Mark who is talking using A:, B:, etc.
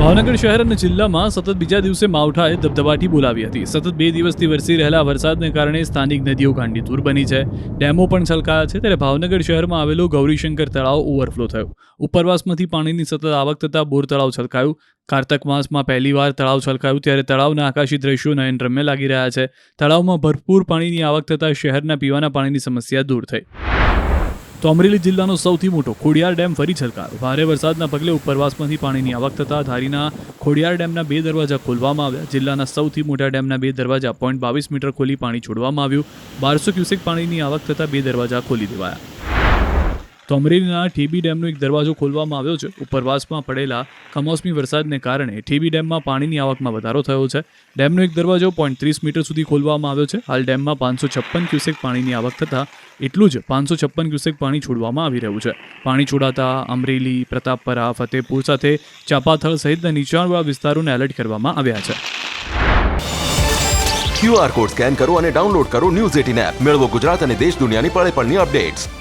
A: ભાવનગર શહેર અને જિલ્લામાં સતત બીજા દિવસે માવઠાએ ધબધબાટી બોલાવી હતી. સતત 2 દિવસથી વરસી રહેલા વરસાદને કારણે સ્થાનિક નદીઓ ગાંડીતુર બની છે. ડેમો પણ છલકાયા છે. ત્યારે ભાવનગર શહેરમાં આવેલું ગૌરીશંકર તળાવ ઓવરફ્લો થયું. ઉપરવાસમાંથી પાણીની સતત આવક થતાં બોર તળાવ છલકાયું. કારતક માસમાં પહેલીવાર તળાવ છલકાયું ત્યારે તળાવના આકાશી દ્રશ્યો નયનરમ્ય લાગી રહ્યા છે. તળાવમાં ભરપૂર પાણીની આવક થતાં શહેરના પીવાના પાણીની સમસ્યા દૂર થઈ. તો અમરેલી જિલ્લાનો સૌથી મોટો ખોડિયાર ડેમ ફરી છલકાયો. ભારે વરસાદના પગલે ઉપરવાસમાંથી પાણીની આવક થતાં ધારીના ખોડિયાર ડેમના 2 દરવાજા ખોલવામાં આવ્યા. જિલ્લાના સૌથી મોટા ડેમના 2 દરવાજા 0.22 મીટર ખોલી પાણી છોડવામાં આવ્યું. 1200 ક્યુસેક પાણીની આવક થતાં 2 દરવાજા ખોલી દેવાયા. તો અમરેલીના ઠેબી ડેમનો એક દરવાજો ખોલવામાં આવ્યો છે. ઉપરવાસમાં પડેલા કમોસમી વરસાદને કારણે ઠેબી ડેમમાં પાણીની આવકમાં વધારો થયો છે. ડેમનો એક દરવાજો 0.30 મીટર સુધી ખોલવામાં આવ્યો છે. હાલ ડેમમાં 556 ક્યુસેક પાણીની આવક થતાં એટલું જ 556 ક્યુસેક પાણી છોડવામાં આવી રહ્યું છે. પાણી છોડાતા અમરેલી, પ્રતાપપરા, ફતેપુર સાથે ચાપાથળ સહિતના નીચાણવાળા વિસ્તારોને એલર્ટ કરવામાં આવ્યા છે.
B: QR કોડ સ્કેન કરો અને ડાઉનલોડ કરો ન્યૂઝ 18 એપ. મેળવો ગુજરાત અને દેશ દુનિયાની પળે પળની અપડેટ્સ.